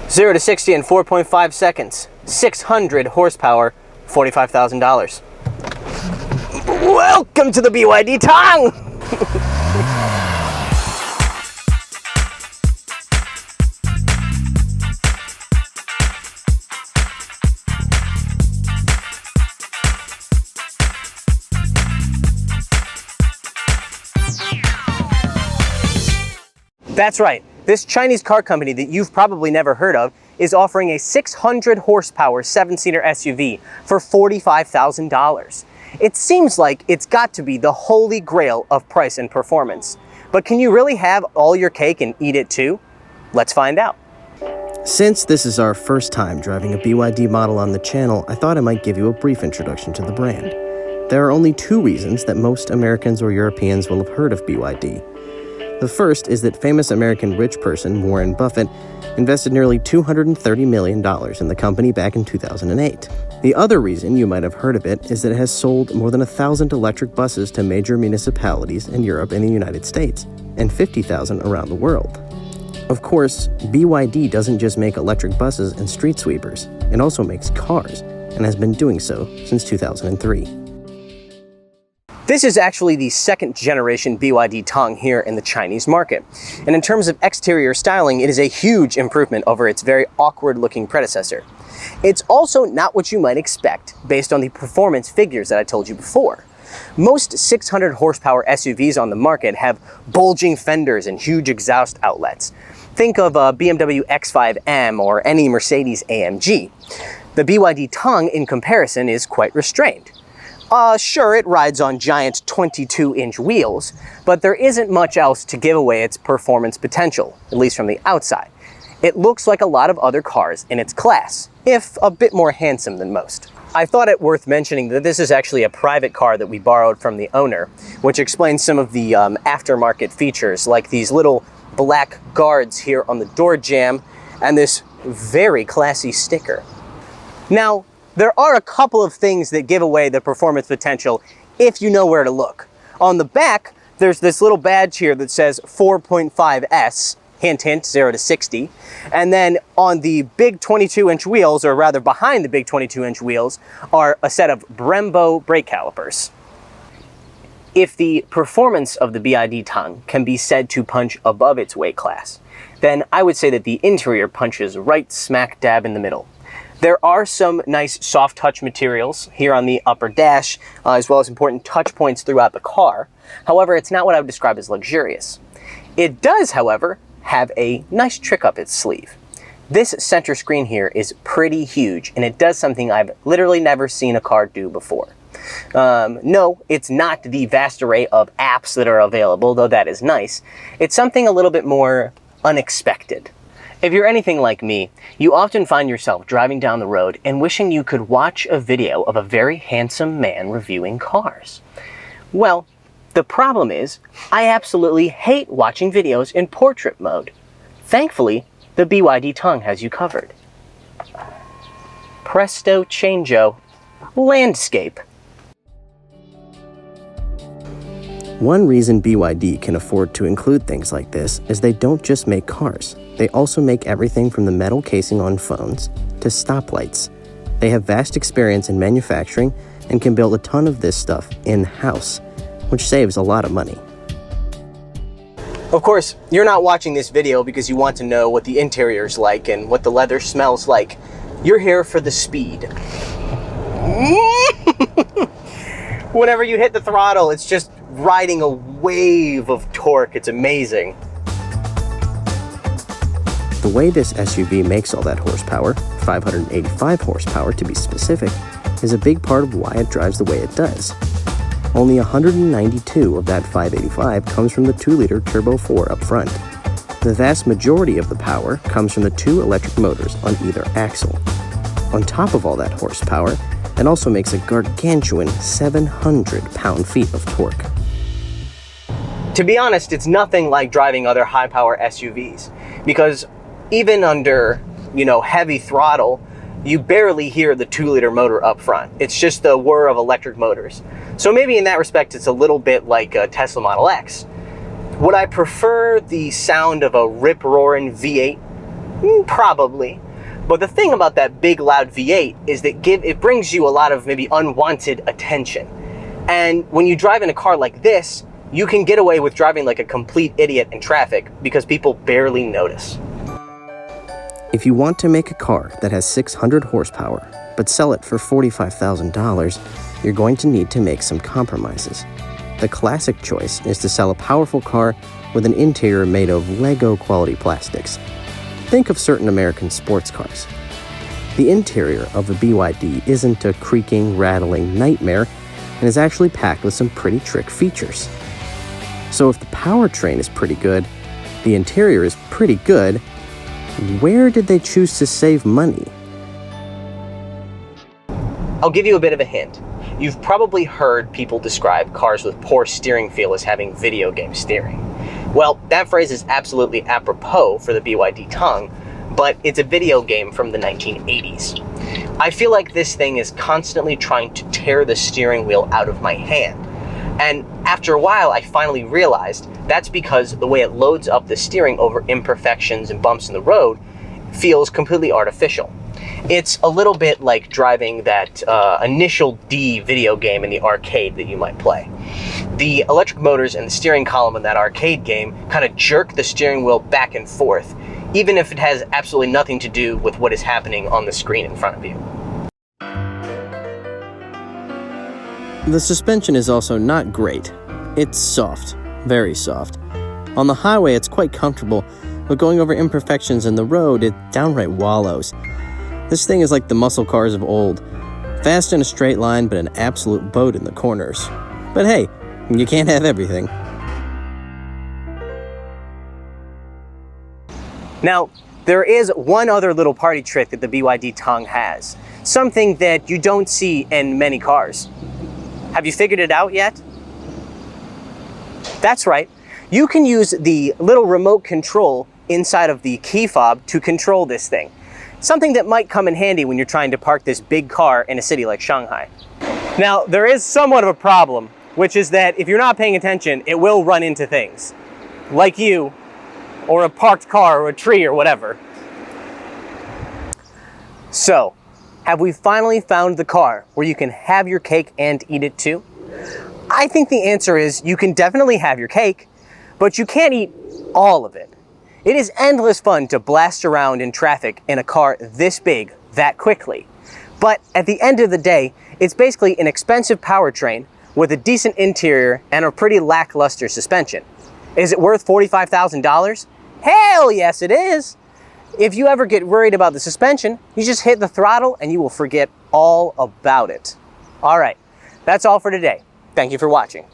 Zero to 60 in 4.5 seconds. 600 horsepower, $45,000. Welcome to the BYD Tang! That's right. This Chinese car company that you've probably never heard of is offering a 600 horsepower 7-seater SUV for $45,000. It seems like it's got to be the holy grail of price and performance. But can you really have all your cake and eat it too? Let's find out. Since this is our first time driving a BYD model on the channel, I thought I might give you a brief introduction to the brand. There are only 2 reasons that most Americans or Europeans will have heard of BYD. The first is that famous American rich person Warren Buffett invested nearly $230 million in the company back in 2008. The other reason you might have heard of it is that it has sold more than 1,000 electric buses to major municipalities in Europe and the United States, and 50,000 around the world. Of course, BYD doesn't just make electric buses and street sweepers, it also makes cars, and has been doing so since 2003. This is actually the 2nd generation BYD Tang here in the Chinese market. And in terms of exterior styling, it is a huge improvement over its very awkward looking predecessor. It's also not what you might expect based on the performance figures that I told you before. Most 600 horsepower SUVs on the market have bulging fenders and huge exhaust outlets. Think of a BMW X5M or any Mercedes AMG. The BYD Tang, in comparison, is quite restrained. Sure, it rides on giant 22-inch wheels, but there isn't much else to give away its performance potential, at least from the outside. It looks like a lot of other cars in its class, if a bit more handsome than most. I thought it worth mentioning that this is actually a private car that we borrowed from the owner, which explains some of the aftermarket features, like these little black guards here on the door jamb, and this very classy sticker. Now, there are a couple of things that give away the performance potential if you know where to look. On the back, there's this little badge here that says 4.5S, hint hint, 0 to 60. And then on the big 22-inch wheels, or rather behind the big 22-inch wheels, are a set of Brembo brake calipers. If the performance of the BYD Tang can be said to punch above its weight class, then I would say that the interior punches right smack dab in the middle. There are some nice soft touch materials here on the upper dash, as well as important touch points throughout the car. However, it's not what I would describe as luxurious. It does, however, have a nice trick up its sleeve. This center screen here is pretty huge, and it does something I've literally never seen a car do before. No, it's not the vast array of apps that are available, though that is nice. It's something a little bit more unexpected. If you're anything like me, you often find yourself driving down the road and wishing you could watch a video of a very handsome man reviewing cars. Well, the problem is, I absolutely hate watching videos in portrait mode. Thankfully, the BYD Tang has you covered. Presto changeo, landscape. One reason BYD can afford to include things like this is they don't just make cars. They also make everything from the metal casing on phones to stoplights. They have vast experience in manufacturing and can build a ton of this stuff in-house, which saves a lot of money. Of course, you're not watching this video because you want to know what the interior's like and what the leather smells like. You're here for the speed. Whenever you hit the throttle, it's just riding a wave of torque. It's amazing. The way this SUV makes all that horsepower, 585 horsepower to be specific, is a big part of why it drives the way it does. Only 192 of that 585 comes from the 2-liter Turbo 4 up front. The vast majority of the power comes from the 2 electric motors on either axle. On top of all that horsepower, it also makes a gargantuan 700 pound-feet of torque. To be honest, it's nothing like driving other high-power SUVs, because even under, heavy throttle, you barely hear the 2-liter motor up front. It's just the whir of electric motors. So maybe in that respect, it's a little bit like a Tesla Model X. Would I prefer the sound of a rip-roaring V8? Probably. But the thing about that big, loud V8 is that it brings you a lot of maybe unwanted attention. And when you drive in a car like this, you can get away with driving like a complete idiot in traffic because people barely notice. If you want to make a car that has 600 horsepower, but sell it for $45,000, you're going to need to make some compromises. The classic choice is to sell a powerful car with an interior made of Lego-quality plastics. Think of certain American sports cars. The interior of a BYD isn't a creaking, rattling nightmare and is actually packed with some pretty trick features. So if the powertrain is pretty good, the interior is pretty good, where did they choose to save money? I'll give you a bit of a hint. You've probably heard people describe cars with poor steering feel as having video game steering. Well, that phrase is absolutely apropos for the BYD Tang, but it's a video game from the 1980s. I feel like this thing is constantly trying to tear the steering wheel out of my hand. And after a while, I finally realized that's because the way it loads up the steering over imperfections and bumps in the road feels completely artificial. It's a little bit like driving that Initial D video game in the arcade that you might play. The electric motors and the steering column in that arcade game kind of jerk the steering wheel back and forth, even if it has absolutely nothing to do with what is happening on the screen in front of you. The suspension is also not great. It's soft, very soft. On the highway, it's quite comfortable, but going over imperfections in the road, it downright wallows. This thing is like the muscle cars of old. Fast in a straight line, but an absolute boat in the corners. But hey, you can't have everything. Now, there is one other little party trick that the BYD Tang has. Something that you don't see in many cars. Have you figured it out yet? That's right. You can use the little remote control inside of the key fob to control this thing. Something that might come in handy when you're trying to park this big car in a city like Shanghai. Now, there is somewhat of a problem, which is that if you're not paying attention, it will run into things. Like you, or a parked car, or a tree, or whatever. So, have we finally found the car where you can have your cake and eat it too? I think the answer is you can definitely have your cake, but you can't eat all of it. It is endless fun to blast around in traffic in a car this big, that quickly. But at the end of the day, it's basically an expensive powertrain with a decent interior and a pretty lackluster suspension. Is it worth $45,000? Hell yes it is! If you ever get worried about the suspension, you just hit the throttle and you will forget all about it. All right, that's all for today. Thank you for watching.